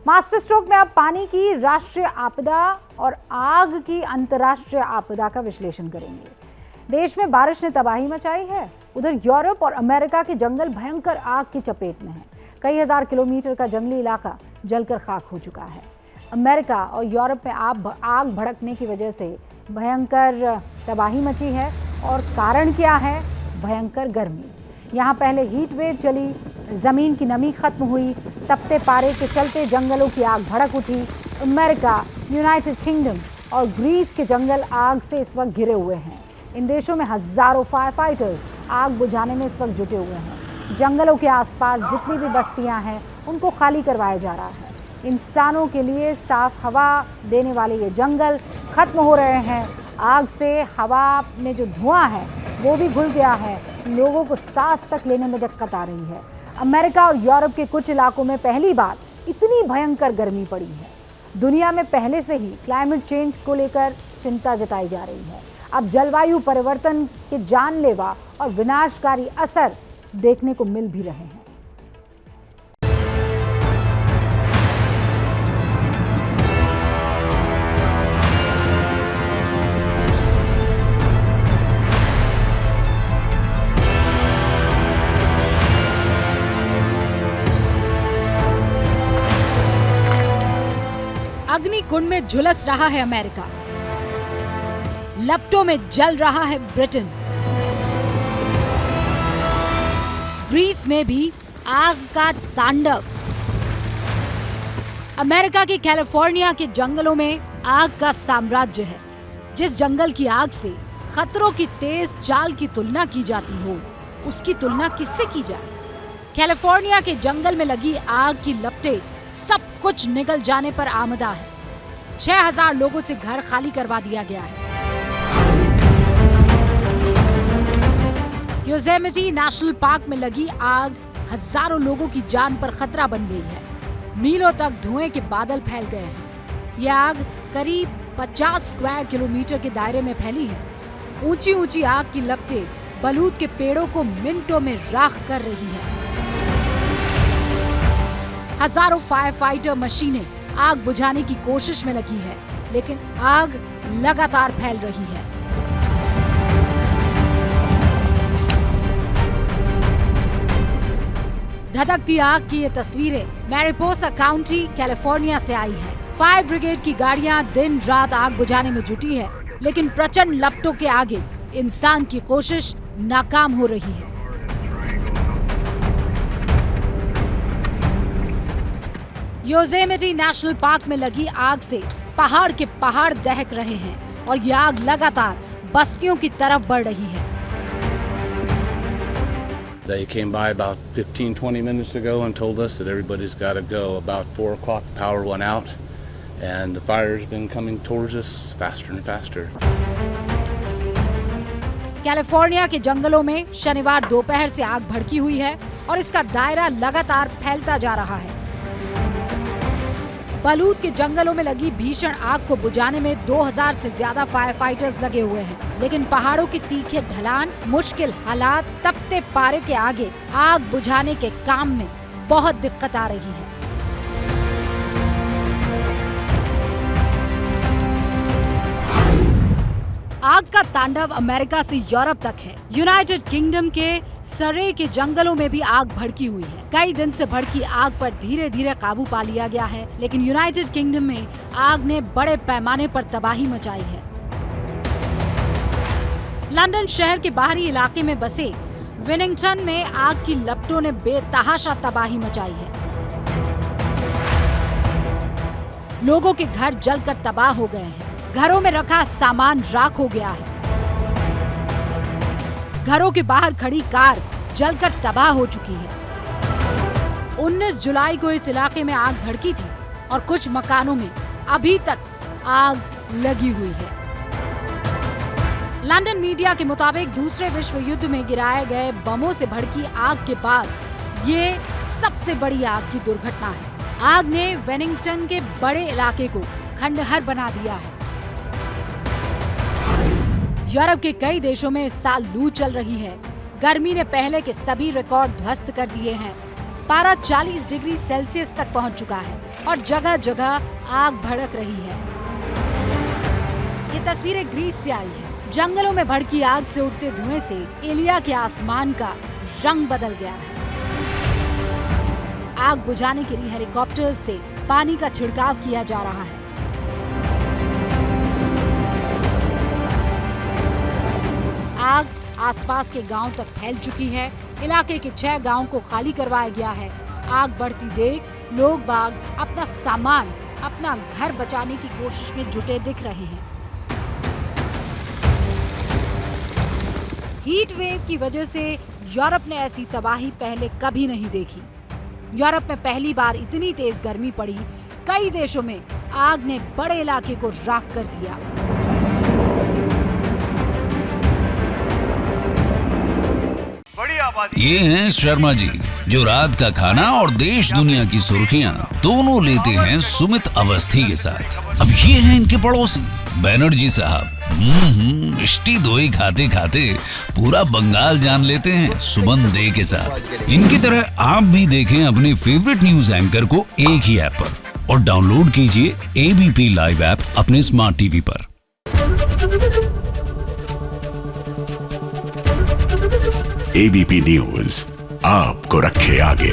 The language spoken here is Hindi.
मास्टर स्ट्रोक में अब पानी की राष्ट्रीय आपदा और आग की अंतर्राष्ट्रीय आपदा का विश्लेषण करेंगे। देश में बारिश ने तबाही मचाई है, उधर यूरोप और अमेरिका के जंगल भयंकर आग की चपेट में हैं। कई हजार किलोमीटर का जंगली इलाका जलकर खाक हो चुका है। अमेरिका और यूरोप में आग भड़कने की वजह से भयंकर तबाही मची है और कारण क्या है? भयंकर गर्मी। यहाँ पहले हीट वेव चली, जमीन की नमी खत्म हुई, तपते पारे के चलते जंगलों की आग भड़क उठी। अमेरिका, यूनाइटेड किंगडम और ग्रीस के जंगल आग से इस वक्त घिरे हुए हैं। इन देशों में हजारों फायर फाइटर्स आग बुझाने में इस वक्त जुटे हुए हैं। जंगलों के आसपास जितनी भी बस्तियां हैं उनको खाली करवाया जा रहा है। इंसानों के लिए साफ हवा देने वाले ये जंगल खत्म हो रहे हैं। आग से हवा में जो धुआं है वो भी घुल गया है। लोगों को सांस तक लेने में दिक्कत आ रही है। अमेरिका और यूरोप के कुछ इलाकों में पहली बार इतनी भयंकर गर्मी पड़ी है। दुनिया में पहले से ही क्लाइमेट चेंज को लेकर चिंता जताई जा रही है। अब जलवायु परिवर्तन के जानलेवा और विनाशकारी असर देखने को मिल भी रहे हैं। अग्निकुंड में झुलस रहा है अमेरिका, लपटों में जल रहा है ब्रिटेन, ग्रीस में भी आग का तांडव। अमेरिका के कैलिफोर्निया के जंगलों में आग का साम्राज्य है। जिस जंगल की आग से खतरों की तेज चाल की तुलना की जाती हो, उसकी तुलना किससे की जाए? कैलिफोर्निया के जंगल में लगी आग की लपटें सब कुछ निगल जाने पर आमदा है। 6000 लोगों से घर खाली करवा दिया गया है। योसेमिटी नेशनल पार्क में लगी आग हजारों लोगों की जान पर खतरा बन गई है। मीलों तक धुएं के बादल फैल गए हैं। यह आग करीब 50 स्क्वायर किलोमीटर के दायरे में फैली है। ऊंची ऊंची आग की लपटें बलूत के पेड़ों को मिनटों में राख कर रही है। हजारों फायर फाइटर मशीनें आग बुझाने की कोशिश में लगी है, लेकिन आग लगातार फैल रही है। धधकती आग की ये तस्वीरें मैरिपोसा काउंटी, कैलिफोर्निया से आई है। फायर ब्रिगेड की गाड़ियां दिन रात आग बुझाने में जुटी है, लेकिन प्रचंड लपटों के आगे इंसान की कोशिश नाकाम हो रही है। योसेमिटी नेशनल पार्क में लगी आग से पहाड़ के पहाड़ दहक रहे हैं और ये आग लगातार बस्तियों की तरफ बढ़ रही है। They came by about 15-20 minutes ago and told us that everybody's got to go. About 4 o'clock the power went out and the fire's been coming towards us faster and faster. California के जंगलों में शनिवार दोपहर से आग भड़की हुई है और इसका दायरा लगातार फैलता जा रहा है। बलूत के जंगलों में लगी भीषण आग को बुझाने में 2000 से ज्यादा फायर फाइटर्स लगे हुए हैं, लेकिन पहाड़ों की तीखे ढलान, मुश्किल हालात, तपते पारे के आगे आग बुझाने के काम में बहुत दिक्कत आ रही है। आग का तांडव अमेरिका से यूरोप तक है। यूनाइटेड किंगडम के सरे के जंगलों में भी आग भड़की हुई है। कई दिन से भड़की आग पर धीरे धीरे काबू पा लिया गया है, लेकिन यूनाइटेड किंगडम में आग ने बड़े पैमाने पर तबाही मचाई है। लंदन शहर के बाहरी इलाके में बसे विनिंगटन में आग की लपटों ने बेतहाशा तबाही मचाई है। लोगों के घर जलकर तबाह हो गए हैं। घरों में रखा सामान राख हो गया है। घरों के बाहर खड़ी कार जलकर तबाह हो चुकी है। 19 जुलाई को इस इलाके में आग भड़की थी और कुछ मकानों में अभी तक आग लगी हुई है। लंदन मीडिया के मुताबिक दूसरे विश्व युद्ध में गिराए गए बमों से भड़की आग के बाद ये सबसे बड़ी आग की दुर्घटना है। आग ने वेनिंगटन के बड़े इलाके को खंडहर बना दिया है। यूरोप के कई देशों में इस साल लू चल रही है। गर्मी ने पहले के सभी रिकॉर्ड ध्वस्त कर दिए हैं। पारा 40 डिग्री सेल्सियस तक पहुंच चुका है और जगह जगह आग भड़क रही है। ये तस्वीरें ग्रीस से आई है। जंगलों में भड़की आग से उठते धुएं से एलिया के आसमान का रंग बदल गया है। आग बुझाने के लिए हेलीकॉप्टर से पानी का छिड़काव किया जा रहा है। आग आसपास के गांव तक फैल चुकी है। इलाके के 6 गांव को खाली करवाया गया है। आग बढ़ती देख लोग बाग अपना सामान, अपना घर बचाने की कोशिश में जुटे दिख रहे हैं। हीट वेव की वजह से यूरोप ने ऐसी तबाही पहले कभी नहीं देखी। यूरोप में पहली बार इतनी तेज गर्मी पड़ी, कई देशों में आग ने बड़े इलाके को राख कर दिया। ये हैं शर्मा जी, जो रात का खाना और देश दुनिया की सुर्खियां दोनों लेते हैं सुमित अवस्थी के साथ। अब ये हैं इनके पड़ोसी बनर्जी साहब। मिष्टी दोई खाते खाते पूरा बंगाल जान लेते हैं सुमन दे के साथ। इनकी तरह आप भी देखें अपने फेवरेट न्यूज एंकर को एक ही ऐप पर और डाउनलोड कीजिए एबीपी लाइव ऐप अपने स्मार्ट टीवी पर। एबीपी न्यूज आपको रखे आगे।